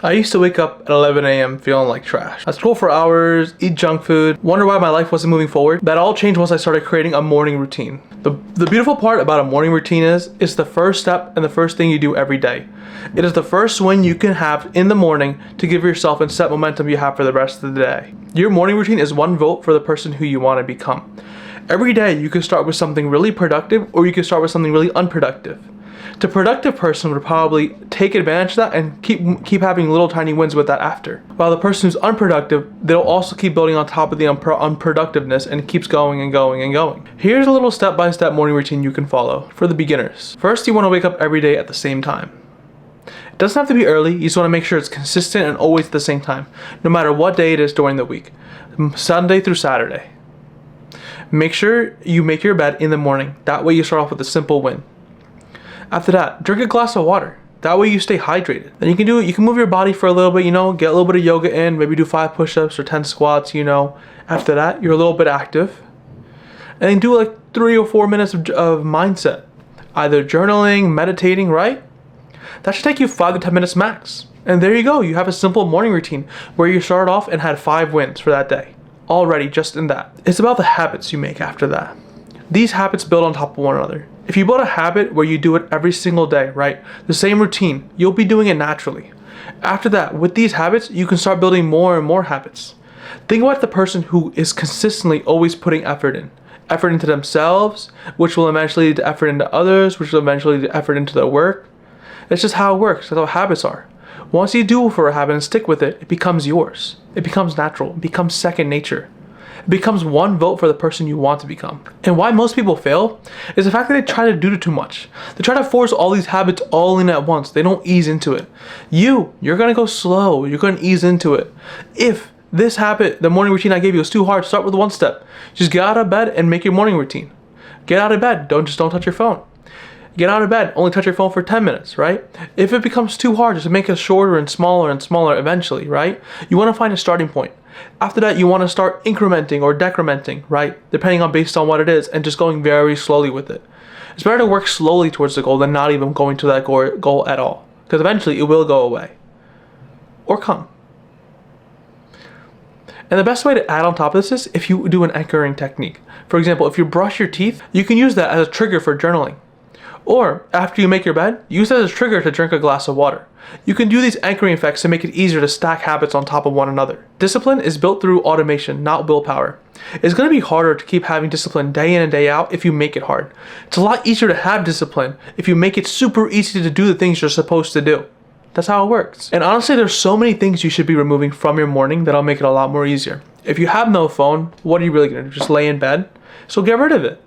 I used to wake up at 11 a.m. feeling like trash. I'd scroll for hours, eat junk food, wonder why my life wasn't moving forward. That all changed once I started creating a morning routine. The beautiful part about a morning routine is it's the first step and the first thing you do every day. It is the first win you can have in the morning to give yourself and set momentum you have for the rest of the day. Your morning routine is one vote for the person who you want to become. Every day you can start with something really productive or you can start with something really unproductive. The productive person would probably take advantage of that and keep having little tiny wins with that after. While the person who's unproductive, they'll also keep building on top of the unproductiveness and it keeps going and going and going. Here's a little step-by-step morning routine you can follow for the beginners. First, you want to wake up every day at the same time. It doesn't have to be early, you just want to make sure it's consistent and always at the same time, no matter what day it is during the week, Sunday through Saturday. Make sure you make your bed in the morning, that way you start off with a simple win. After that, drink a glass of water. That way you stay hydrated. Then you can move your body for a little bit, get a little bit of yoga in, maybe do 5 push-ups or 10 squats, After that, you're a little bit active. And then do like 3 or 4 minutes of mindset. Either journaling, meditating, right? That should take you 5 to 10 minutes max. And there you go, you have a simple morning routine where you started off and had 5 wins for that day. Already just in that. It's about the habits you make after that. These habits build on top of one another. If you build a habit where you do it every single day, right? The same routine, you'll be doing it naturally. After that, with these habits, you can start building more and more habits. Think about the person who is consistently always putting effort in. Effort into themselves, which will eventually lead to effort into others, which will eventually lead to effort into their work. It's just how it works. That's how habits are. Once you do for a habit and stick with it, it becomes yours. It becomes natural. It becomes second nature. It becomes one vote for the person you want to become. And why most people fail is the fact that they try to do too much. They try to force all these habits all in at once. They don't ease into it. You're going to go slow. You're going to ease into it. If this habit, the morning routine I gave you, is too hard, start with one step. Just get out of bed and make your morning routine. Get out of bed. Don't touch your phone. Get out of bed, only touch your phone for 10 minutes, right? If it becomes too hard, just make it shorter and smaller eventually, right? You want to find a starting point. After that, you want to start incrementing or decrementing, right? Depending on based on what it is, and just going very slowly with it. It's better to work slowly towards the goal than not even going to that goal at all. Because eventually it will go away. Or come. And the best way to add on top of this is if you do an anchoring technique. For example, if you brush your teeth, you can use that as a trigger for journaling. Or, after you make your bed, use that as a trigger to drink a glass of water. You can do these anchoring effects to make it easier to stack habits on top of one another. Discipline is built through automation, not willpower. It's going to be harder to keep having discipline day in and day out if you make it hard. It's a lot easier to have discipline if you make it super easy to do the things you're supposed to do. That's how it works. And honestly, there's so many things you should be removing from your morning that'll make it a lot more easier. If you have no phone, what are you really going to do? Just lay in bed? So get rid of it.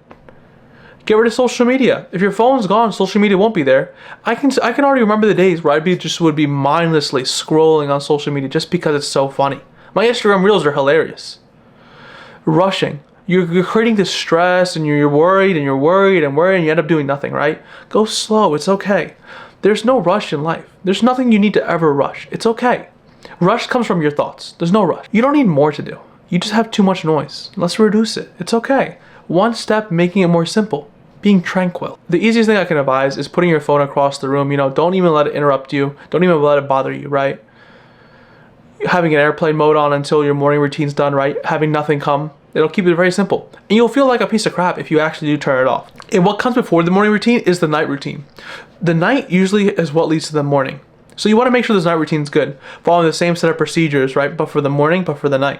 Get rid of social media. If your phone's gone, social media won't be there. I can already remember the days where would be mindlessly scrolling on social media just because it's so funny. My Instagram reels are hilarious. Rushing. You're creating this stress and you're worried and you end up doing nothing, right? Go slow. It's okay. There's no rush in life. There's nothing you need to ever rush. It's okay. Rush comes from your thoughts. There's no rush. You don't need more to do. You just have too much noise. Let's reduce it. It's okay. One step making it more simple. Being tranquil. The easiest thing I can advise is putting your phone across the room. Don't even let it interrupt you. Don't even let it bother you, right? Having an airplane mode on until your morning routine's done, right? Having nothing come. It'll keep it very simple. And you'll feel like a piece of crap if you actually do turn it off. And what comes before the morning routine is the night routine. The night usually is what leads to the morning. So you want to make sure this night routine's good. Following the same set of procedures, right? But for the morning, but for the night.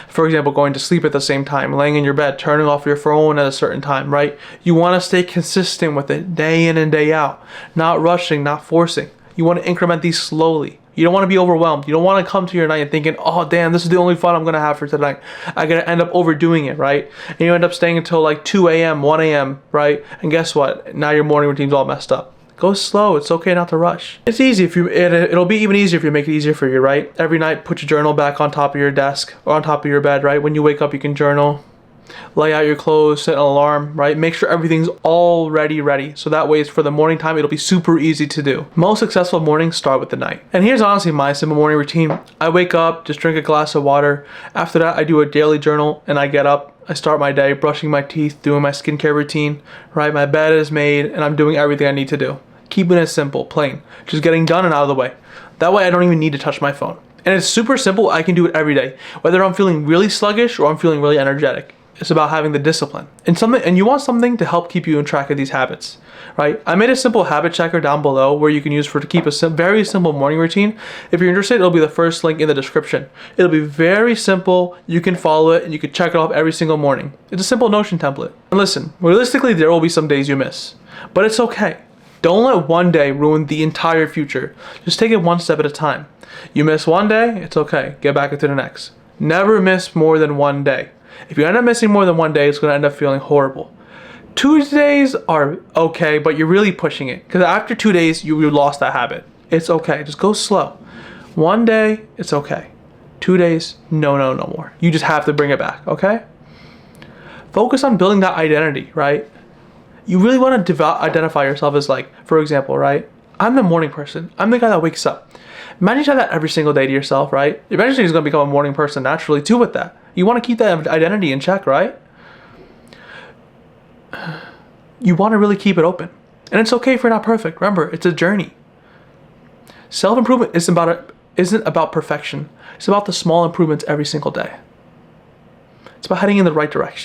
For example, going to sleep at the same time, laying in your bed, turning off your phone at a certain time, right? You want to stay consistent with it day in and day out. Not rushing, not forcing. You want to increment these slowly. You don't want to be overwhelmed. You don't want to come to your night and thinking, oh damn, this is the only fun I'm going to have for tonight. I'm going to end up overdoing it, right? And you end up staying until like 2 a.m., 1 a.m., right? And guess what? Now your morning routine's all messed up. Go slow. It's okay not to rush. It's easy if it'll be even easier if you make it easier for you, right? Every night, put your journal back on top of your desk or on top of your bed, right? When you wake up, you can journal. Lay out your clothes, set an alarm, right? Make sure everything's already ready. So that way it's for the morning time, it'll be super easy to do. Most successful mornings start with the night. And here's honestly my simple morning routine. I wake up, just drink a glass of water. After that, I do a daily journal and I get up. I start my day brushing my teeth, doing my skincare routine, right? My bed is made and I'm doing everything I need to do. Keeping it simple, plain. Just getting done and out of the way. That way I don't even need to touch my phone. And it's super simple. I can do it every day, whether I'm feeling really sluggish or I'm feeling really energetic. It's about having the discipline and you want something to help keep you in track of these habits, right? I made a simple habit checker down below where you can use to keep a very simple morning routine. If you're interested, it'll be the first link in the description. It'll be very simple. You can follow it and you can check it off every single morning. It's a simple Notion template. And listen, realistically, there will be some days you miss, but it's okay. Don't let one day ruin the entire future. Just take it one step at a time. You miss one day, it's okay. Get back into the next. Never miss more than one day. If you end up missing more than one day, it's going to end up feeling horrible. 2 days are okay, but you're really pushing it. Because after 2 days, you lost that habit. It's okay. Just go slow. 1 day, it's okay. 2 days, no more. You just have to bring it back, okay? Focus on building that identity, right? You really want to identify yourself as, like, for example, right? I'm the morning person. I'm the guy that wakes up. Imagine you say that every single day to yourself, right? Eventually, you're going to become a morning person naturally, too, with that. You want to keep that identity in check, right? You want to really keep it open. And it's okay if you're not perfect. Remember, it's a journey. Self-improvement isn't about perfection. It's about the small improvements every single day. It's about heading in the right direction.